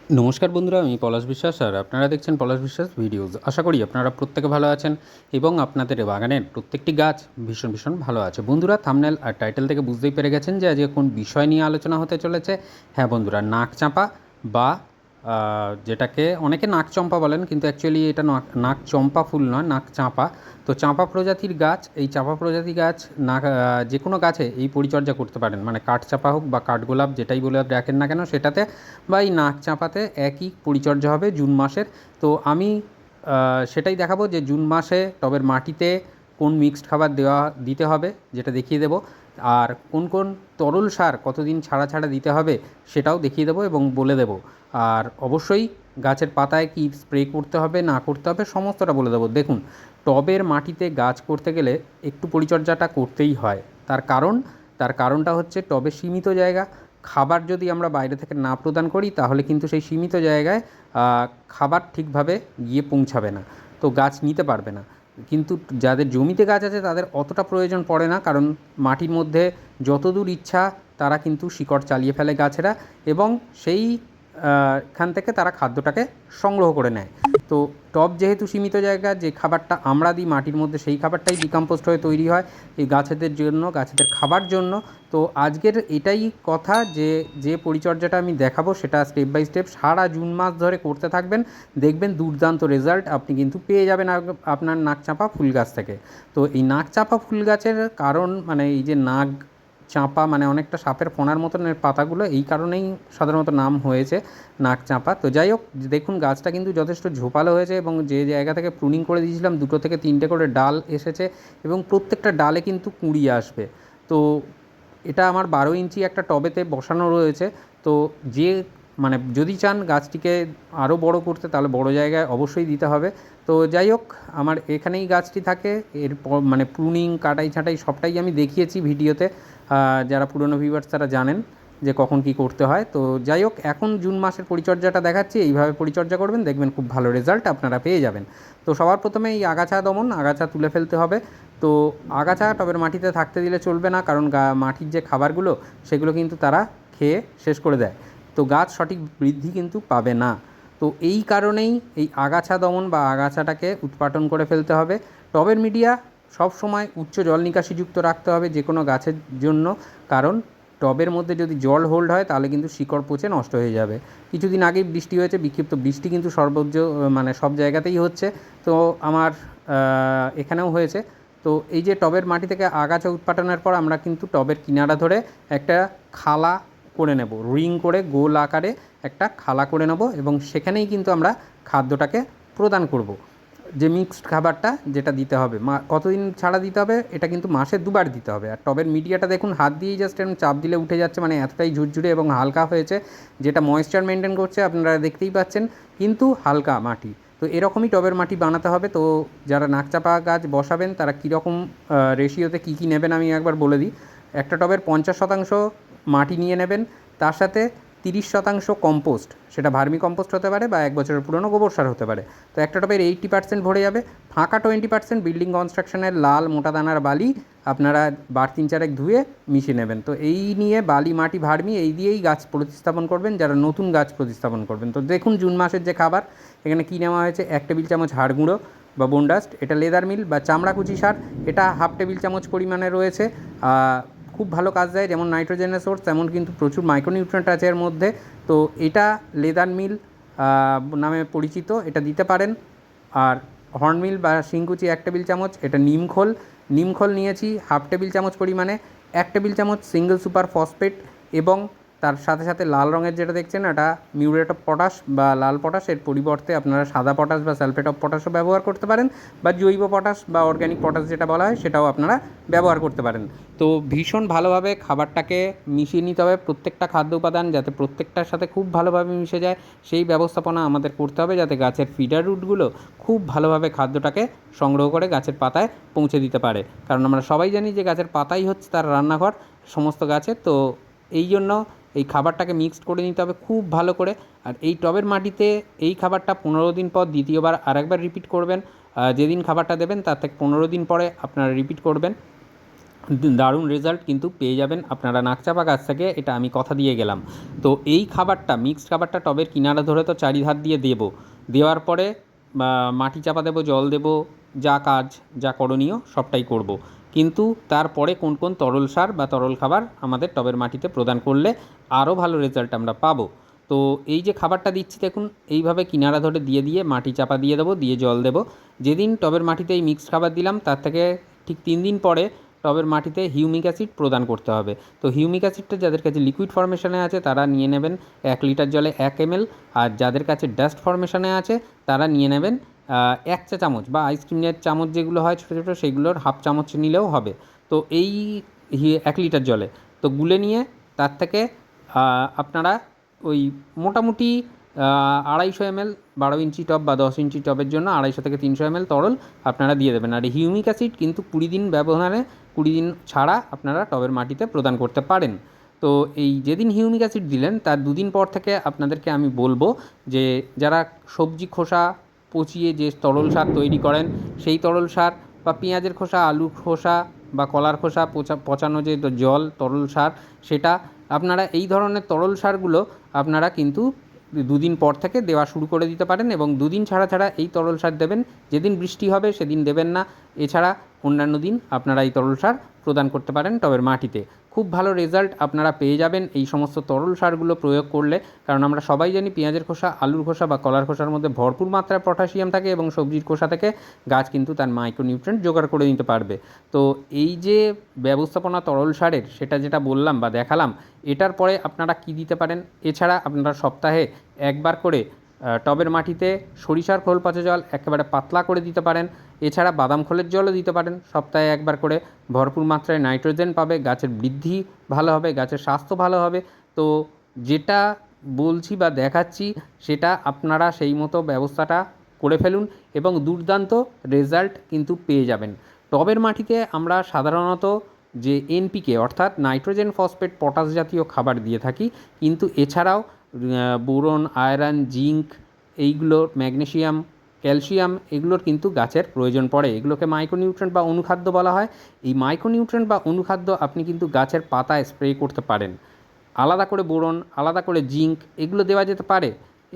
নমস্কার বন্ধুরা, আমি পলাশ বিশ্বাস আর আপনারা দেখছেন পলাশ বিশ্বাস ভিডিওস। আশা করি আপনারা প্রত্যেকে ভালো আছেন এবং আপনাদের বাগানের প্রত্যেকটি গাছ ভীষণ ভীষণ ভালো আছে। বন্ধুরা, থাম্বনেল আর টাইটেল থেকে বুঝতেই পেরে গেছেন যে আজকে কোন বিষয় নিয়ে আলোচনা হতে চলেছে। হ্যাঁ বন্ধুরা, নাক চাঁপা বা যেটাকে অনেকে নাক চম্পা বলেন, কিন্তু অ্যাকচুয়ালি এটা নাক চম্পা ফুল নয়, নাক চাঁপা। তো চাঁপা প্রজাতির গাছ, এই চাঁপা প্রজাতির গাছ যে কোনো গাছে এই পরিচর্যা করতে পারেন, মানে কাঠচাঁপা হোক বা কাঠগোলাপ যেটাই বলে রাখেন না কেন সেটাতে, বা এই নাক চাঁপাতে একই পরিচর্যা হবে জুন মাসের। তো আমি সেটাই দেখাবো যে জুন মাসে টবের মাটিতে কোন মিক্সড খাবার দিতে হবে যেটা দেখিয়ে দেবো, আর কোন কোন তরল সার কতদিন ছাড়া ছাড়া দিতে হবে সেটাও দেখিয়ে দেবো এবং বলে দেবো। আর অবশ্যই গাছের পাতায় কী স্প্রে করতে হবে না করতে হবে সমস্তটা বলে দেবো। দেখুন, টবের মাটিতে গাছ করতে গেলে একটু পরিচর্যাটা করতেই হয়। তার কারণটা হচ্ছে টবে সীমিত জায়গা। খাবার যদি আমরা বাইরে থেকে না প্রদান করি তাহলে কিন্তু সেই সীমিত জায়গায় খাবার ঠিকভাবে গিয়ে পৌঁছাবে না, তো গাছ নিতে পারবে না। কিন্তু যাদের জমিতে গাছ আছে তাদের অতটা প্রয়োজন পড়ে না, কারণ মাটির মধ্যে যতদূর ইচ্ছা তারা কিন্তু শিকড় চালিয়ে ফেলে গাছেরা, এবং সেই এখান থেকে তারা খাদ্যটাকে সংগ্রহ করে নেয়। তো টব যেহেতু সীমিত জায়গা, যে খাবারটা আমরা দিই মাটির মধ্যে সেই খাবারটাই ডিকম্পোস্ট হয়ে তৈরি হয় এই গাছেদের জন্য, গাছেদের খাবার জন্য। তো আজকের এটাই কথা যে যে পরিচর্যাটা আমি দেখাবো সেটা স্টেপ বাই স্টেপ সারা জুন মাস ধরে করতে থাকবেন, দেখবেন দুর্দান্ত রেজাল্ট আপনি কিন্তু পেয়ে যাবেন আপনার নাকচাঁপা ফুল গাছ থেকে। তো এই নাকচাঁপা ফুল গাছের কারণ, মানে এই যে নাক চাঁপা মানে অনেকটা সাপের ফোনার মতন এর পাতাগুলো, এই কারণেই সাধারণত নাম হয়েছে নাক চাঁপা। তো যাই হোক, দেখুন গাছটা কিন্তু যথেষ্ট ঝোপালো হয়েছে, এবং যে জায়গা থেকে প্রুনিং করে দিয়েছিলাম 2 থেকে 3টে করে ডাল এসেছে, এবং প্রত্যেকটা ডালে কিন্তু কুঁড়ি আসবে। তো এটা আমার 12 ইঞ্চি একটা টবেতে বসানো রয়েছে। তো যে মানে যদি চান গাছটিকে আরও বড় করতে তাহলে বড় জায়গায় অবশ্যই দিতে হবে। তো যাই হোক, আমার এখানেই গাছটি থাকে, এরপর মানে প্রুনিং কাটাই ছাঁটাই সবটাই আমি দেখিয়েছি ভিডিওতে। যারা পুরনো ভিউয়ার্স তারা জানেন যে কখন কী করতে হয়। তো যাই হোক, এখন জুন মাসের পরিচর্যাটা দেখাচ্ছি, এইভাবে পরিচর্যা করবেন দেখবেন খুব ভালো রেজাল্ট আপনারা পেয়ে যাবেন। তো সবার প্রথমে এই আগাছা দমন, আগাছা তুলে ফেলতে হবে। তো আগাছা টবের মাটিতে থাকতে দিলে চলবে না, কারণ মাটির যে খাবারগুলো সেগুলো কিন্তু তারা খেয়ে শেষ করে দেয়, তো গাছ সঠিক বৃদ্ধি কিন্তু পাবে না। তো এই কারণেই এই আগাছা দমন বা আগাছাটাকে উৎপাটন করে ফেলতে হবে। টবের মিডিয়া সব সময় উচ্চ জল নিকাশিযুক্ত রাখতে হবে যে কোনো গাছের জন্য, কারণ টবের মধ্যে যদি জল হোল্ড হয় তাহলে কিন্তু শিকড় পচে নষ্ট হয়ে যাবে। কিছুদিন আগেই বৃষ্টি হয়েছে, বিক্ষিপ্ত বৃষ্টি কিন্তু মানে সব জায়গাতেই হচ্ছে। তো আমার এখানেও হয়েছে। তো এই যে টবের মাটি থেকে আগাছা উৎপাটনের পর আমরা কিন্তু টবের কিনারা ধরে একটা খালা করে নেব, রিং করে গোল আকারে একটা খালা করে নেব, এবং সেখানেই কিন্তু আমরা খাদ্যটাকে প্রদান করব, যে মিক্সড খাবারটা যেটা দিতে হবে। কতদিন ছাড়া দিতে হবে, এটা কিন্তু মাসে 2বার দিতে হবে। আর টবের মিডিয়াটা দেখুন হাত দিয়েই জাস্ট এরকম চাপ দিলে উঠে যাচ্ছে, মানে এতটাই ঝুরঝুরে এবং হালকা হয়েছে, যেটা ময়েশ্চার মেনটেন করছে আপনারা দেখতেই পাচ্ছেন, কিন্তু হালকা মাটি। তো এরকমই টবের মাটি বানাতে হবে। তো যারা নাকচাপা গাছ বসাবেন তারা কীরকম রেশিওতে কী কী নেবেন আমি একবার বলে দিই। একটা টবের 50% মাটি নিয়ে নেবেন, তার সাথে 30% কম্পোস্ট, সেটা ভার্মি কম্পোস্ট হতে পারে বা 1 বছরের পুরনো গোবর সার হতে পারে। তো একটা টবের 80% ভরে যাবে, ফাঁকা 20% বিল্ডিং কনস্ট্রাকশনের লাল মোটা দানার বালি আপনারা বার 3-4 ধুয়ে মিশিয়ে নেবেন। তো এই নিয়ে বালি মাটি ভার্মি এই দিয়েই গাছ প্রতিস্থাপন করবেন যারা নতুন গাছ প্রতিস্থাপন করবেন। তো দেখুন জুন মাসের যে খাবার, এখানে কী নেওয়া হয়েছে, 1 টেবিল চামচ হাড় গুঁড়ো বা বোনডাস্ট, এটা লেদার মিল বা চামড়া কুচি সার, এটা হাফ টেবিল চামচ পরিমাণে রয়েছে। খুব ভালো কাজ দেয়, যেমন নাইট্রোজেনের সোর্স তেমন কিন্তু প্রচুর মাইক্রোনিউট্রিয়েন্ট আছে এর মধ্যে। তো এটা লেদার মিল নামে পরিচিত, এটা দিতে পারেন। আর হর্নমিল বা শিংকুচি 1 টেবিল চামচ, এটা নিমখোল নিয়েছি হাফ টেবিল চামচ পরিমাণে, 1 টেবিল চামচ সিঙ্গেল সুপার ফসফেট, এবং তার সাথে সাথে লাল রঙের যেটা দেখছেন এটা মিউরেট অফ পটাশ বা লাল পটাশ, এর পরিবর্তে আপনারা সাদা পটাশ বা সালফেট অফ পটাশও ব্যবহার করতে পারেন, বা জৈব পটাশ বা অর্গ্যানিক পটাশ যেটা বলা হয় সেটাও আপনারা ব্যবহার করতে পারেন। তো ভীষণ ভালোভাবে খাবারটাকে মিশিয়ে নিতে হবে, প্রত্যেকটা খাদ্য উপাদান যাতে প্রত্যেকটার সাথে খুব ভালোভাবে মিশে যায় সেই ব্যবস্থাপনা আমাদের করতে হবে, যাতে গাছের ফিডার রুটগুলো খুব ভালোভাবে খাদ্যটাকে সংগ্রহ করে গাছের পাতায় পৌঁছে দিতে পারে। কারণ আমরা সবাই জানি যে গাছের পাতাই হচ্ছে তার রান্নাঘর সমস্ত গাছের। তো এই জন্য এই খাবারটাকে মিক্সড করে নিতে হবে খুব ভালো করে। আর এই টবের মাটিতে এই খাবারটা 15 দিন পর দ্বিতীয়বার আরেকবার রিপিট করবেন। যেদিন খাবারটা দেবেন তার থেকে 15 দিন পরে আপনারা রিপিট করবেন। দারুণ রেজাল্ট কিন্তু পেয়ে যাবেন আপনারা নাকচাপা গাছ থেকে, এটা আমি কথা দিয়ে গেলাম। তো এই খাবারটা, মিক্সড খাবারটা টবের কিনারা ধরে তো চারিধার দিয়ে দেবো, দেওয়ার পরে মাটি চাপা দেবো, জল দেবো, যা কাজ যা করণীয় সবটাই করব। কিন্তু তারপরে কোন কোন তরল সার বা তরল খাবার আমাদের টবের মাটিতে প্রদান করলে আরও ভালো রেজাল্ট আমরা পাবো। তো এই যে খাবারটা দিচ্ছি দেখুন, এইভাবে কিনারা ধরে দিয়ে দিয়ে মাটি চাপা দিয়ে দেবো, দিয়ে জল দেবো। যেদিন টবের মাটিতে এই মিক্সড খাবার দিলাম তার থেকে ঠিক 3 দিন পরে টবের মাটিতে হিউমিক অ্যাসিড প্রদান করতে হবে। তো হিউমিক অ্যাসিডটা যাদের কাছে লিকুইড ফর্মেশনে আছে তারা নিয়ে নেবেন 1 লিটার জলে 1 ml, আর যাদের কাছে ডাস্ট ফর্মেশনে আছে তারা নিয়ে নেবেন 1 চা চামচ, বা আইসক্রিমের চামচ যেগুলো হয় ছোটো ছোটো সেগুলোর 1/2 চামচ নিলেও হবে। তো এই 1 লিটার জলে তো গুলে নিয়ে তার থেকে আপনারা ওই মোটামুটি 250 ml, 12 ইঞ্চি টব বা 10 ইঞ্চি টবের জন্য 250 থেকে 300 ml তরল আপনারা দিয়ে দেবেন। আর হিউমিক অ্যাসিড কিন্তু 20 দিন ব্যবহারে, 20 দিন ছাড়া আপনারা টবের মাটিতে প্রদান করতে পারেন। তো এই যেদিন হিউমিক অ্যাসিড দিলেন তার 2 দিন পর থেকে আপনাদেরকে আমি বলবো যে যারা সবজি খোসা পচিয়ে যে তরল সার তৈরি করেন সেই তরল সার, বা পেঁয়াজের খোসা, আলুর খোসা বা কলার খোসা পচানো যে জল তরল সার, সেটা আপনারা এই ধরনের তরল সারগুলো আপনারা কিন্তু 2 দিন পর থেকে দেওয়া শুরু করে দিতে পারেন, এবং 2 দিন ছাড়া ছাড়া এই তরল সার দেবেন। যেদিন বৃষ্টি হবে সেদিন দেবেন না, এছাড়া অন্যান্য দিন আপনারা এই তরল সার প্রদান করতে পারেন টবের মাটিতে। খুব ভালো রেজাল্ট আপনারা পেয়ে যাবেন এই সমস্ত তরল সারগুলো প্রয়োগ করলে, কারণ আমরা সবাই জানি পেঁয়াজের খোসা, আলুর খোসা বা কলার খোসার মধ্যে ভরপুর মাত্রায় পটাশিয়াম থাকে, এবং সবজির খোসা থেকে গাছ কিন্তু তার মাইক্রোনিউট্রিয়েন্ট জোগাড় করে নিতে পারবে। তো এই যে ব্যবস্থাপনা তরল সারের, সেটা যেটা বললাম বা দেখালাম, এটার পরে আপনারা কি দিতে পারেন, এছাড়া আপনারা সপ্তাহে একবার করে টবের মাটিতে সরিষার খোল পচা জল একেবারে পাতলা করে দিতে পারেন। এছাড়া বাদাম খোলের জলও দিতে পারেন সপ্তাহে একবার করে। ভরপুর মাত্রায় নাইট্রোজেন পাবে, গাছের বৃদ্ধি ভালো হবে, গাছের স্বাস্থ্য ভালো হবে। তো যেটা বলছি বা দেখাচ্ছি সেটা আপনারা সেই মতো ব্যবস্থাটা করে ফেলুন, এবং দুর্দান্ত রেজাল্ট কিন্তু পেয়ে যাবেন। টবের মাটিতে আমরা সাধারণত যে এনপিকে অর্থাৎ নাইট্রোজেন, ফসফেট, পটাশ জাতীয় খাবার দিয়ে থাকি, কিন্তু এছাড়াও বোরন, আয়রন, জিঙ্ক, এইগুলো ম্যাগনেসিয়াম, ক্যালসিয়াম, এগুলোর কিন্তু গাছের প্রয়োজন পড়ে। এগুলোকে মাইক্রোনিউট্রিয়েন্ট বা অনুখাদ্য বলা হয়। এই মাইক্রোনিউট্রিয়েন্ট বা অনুখাদ্য আপনি কিন্তু গাছের পাতায় স্প্রে করতে পারেন। আলাদা করে বোরন, আলাদা করে জিঙ্ক, এগুলো দেওয়া যেতে পারে।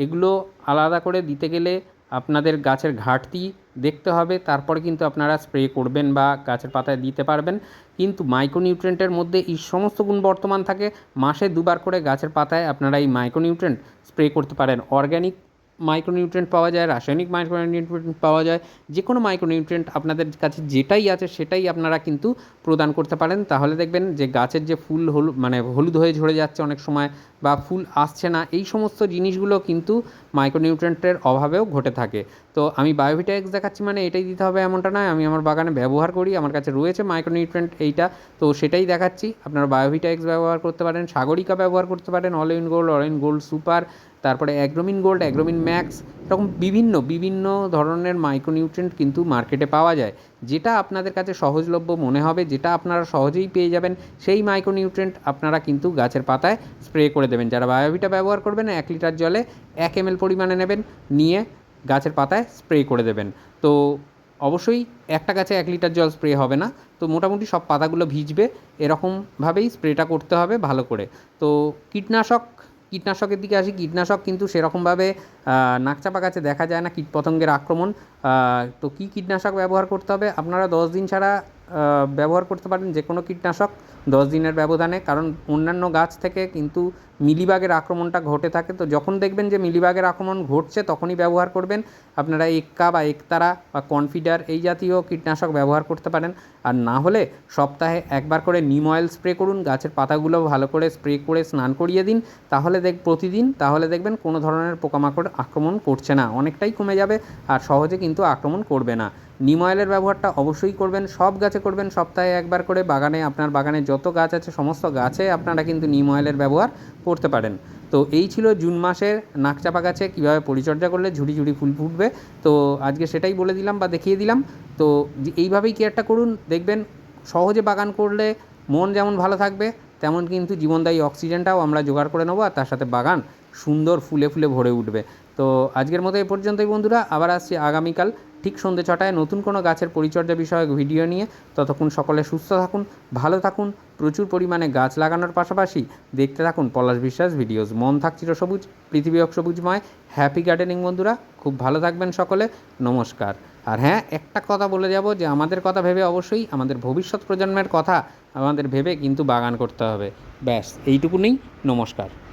এগুলো আলাদা করে দিতে গেলে আপনাদের গাছের ঘাটতি দেখতে হবে, তারপরে কিন্তু আপনারা স্প্রে করবেন বা গাছের পাতায় দিতে পারবেন। কিন্তু মাইক্রোনিউট্রিয়েন্টের মধ্যে এই সমস্ত গুণ বর্তমান থাকে। মাসে 2বার করে গাছের পাতায় আপনারা এই মাইক্রোনিউট্রিয়েন্ট স্প্রে করতে পারেন। অর্গ্যানিক মাইক্রোনিউট্রিয়েন্ট পাওয়া যায়, রাসায়নিক মাইক্রোনিউট্রিয়েন্ট পাওয়া যায়। যে কোনো মাইক্রোনিউট্রিয়েন্ট আপনাদের কাছে যেটাই আছে সেটাই আপনারা কিন্তু প্রদান করতে পারেন। তাহলে দেখবেন যে গাছের যে ফুল মানে হলুদ হয়ে ঝরে যাচ্ছে অনেক সময়, বা ফুল আসছে না, এই সমস্ত জিনিসগুলো কিন্তু মাইক্রোনিউট্রিয়েন্টের অভাবেও ঘটে থাকে। তো আমি বায়োভিটা এক্স দেখাচ্ছি মানে এটাই দিতে হবে এমনটা নয়। আমি আমার বাগানে ব্যবহার করি, আমার কাছে রয়েছে মাইক্রোনিউট্রিয়েন্ট এইটা, তো সেটাই দেখাচ্ছি। আপনারা বায়োভিটা এক্স ব্যবহার করতে পারেন, সাগরিকা ব্যবহার করতে পারেন, all in gold, all in gold super, তারপরে অ্যাগ্রোমিন গোল্ড, অ্যাগ্রোমিন ম্যাক্স, এরকম বিভিন্ন ধরনের মাইক্রোনিউট্রিয়েন্ট কিন্তু মার্কেটে পাওয়া যায়। যেটা আপনাদের কাছে সহজলভ্য মনে হবে, যেটা আপনারা সহজেই পেয়ে যাবেন, সেই মাইক্রোনিউট্রিয়েন্ট আপনারা কিন্তু গাছের পাতায় স্প্রে করে দেবেন। যারা বায়োভিটা ব্যবহার করবেন 1 লিটার জলে 1 ml পরিমাণে নেবেন, নিয়ে গাছের পাতায় স্প্রে করে দেবেন। তো অবশ্যই একটা গাছে 1 লিটার জল স্প্রে হবে না, তো মোটামুটি সব পাতাগুলো ভিজবে, এরকমভাবেই স্প্রেটা করতে হবে ভালো করে। তো কীটনাশকের দিকে আসি। কীটনাশক কিন্তু সেরকমভাবে নাকচাপা গাছে দেখা যায় না, কীটপতঙ্গের আক্রমণ। তো কী কীটনাশক ব্যবহার করতে হবে, আপনারা 10 দিন ছাড়া ব্যবহার করতে পারেন যে কোনো কীটনাশক 10 দিনের ব্যবধানে, কারণ অন্যান্য গাছ থেকে কিন্তু মিলিবাগের আক্রমণটা ঘটে থাকে। তো যখন দেখবেন যে মিলিবাগের আক্রমণ ঘটছে তখনই ব্যবহার করবেন। আপনারা এক্কা বা একতারা বা কনফিডার এই জাতীয় কীটনাশক ব্যবহার করতে পারেন। আর না হলে সপ্তাহে একবার করে নিম অয়েল স্প্রে করুন, গাছের পাতাগুলো ভালো করে স্প্রে করে স্নান করিয়ে দিন, প্রতিদিন, তাহলে দেখবেন কোনো ধরনের পোকামাকড় আক্রমণ করছে না, অনেকটাই কমে যাবে, আর সহজে কিন্তু আক্রমণ করবে না। নিম অয়েলের ব্যবহারটা অবশ্যই করবেন, সব গাছে করবেন সপ্তাহে একবার করে। বাগানে, আপনার বাগানে যত গাছ আছে সমস্ত গাছে আপনারা কিন্তু নিম অয়েলের ব্যবহার করতে পারেন। তো এই ছিল জুন মাসের নাকচাপা গাছে কীভাবে পরিচর্যা করলে ঝুড়ি ঝুড়ি ফুল ফুটবে। তো আজকে সেটাই বলে দিলাম বা দেখিয়ে দিলাম। তো এইভাবেই কেয়ারটা করুন, দেখবেন সহজে বাগান করলে মন যেমন ভালো থাকবে, তেমন কিন্তু জীবনদায়ী অক্সিজেনটাও আমরা জোগাড় করে নেবো, আর তার সাথে বাগান সুন্দর ফুলে ফুলে ভরে উঠবে। তো আজকের মতো এ পর্যন্তই বন্ধুরা, আবার আসছি আগামীকাল ঠিক সন্ধ্যে 6টায় নতুন কোনো গাছের পরিচর্যা বিষয়ক ভিডিও নিয়ে। ততক্ষণ সকলে সুস্থ থাকুন, ভালো থাকুন, প্রচুর পরিমাণে গাছ লাগানোর পাশাপাশি দেখতে থাকুন পলাশ বিশ্বাস ভিডিওস। মন থাক চিরসবুজ, পৃথিবী হোক সবুজময়। হ্যাপি গার্ডেনিং বন্ধুরা, খুব ভালো থাকবেন সকলে। নমস্কার। আর হ্যাঁ, একটা কথা বলে যাব যে আমাদের কথা ভেবে অবশ্যই আমাদের ভবিষ্যৎ প্রজন্মের কথা আমাদের ভেবে কিন্তু বাগান করতে হবে। ব্যাস এইটুকুনি। নমস্কার।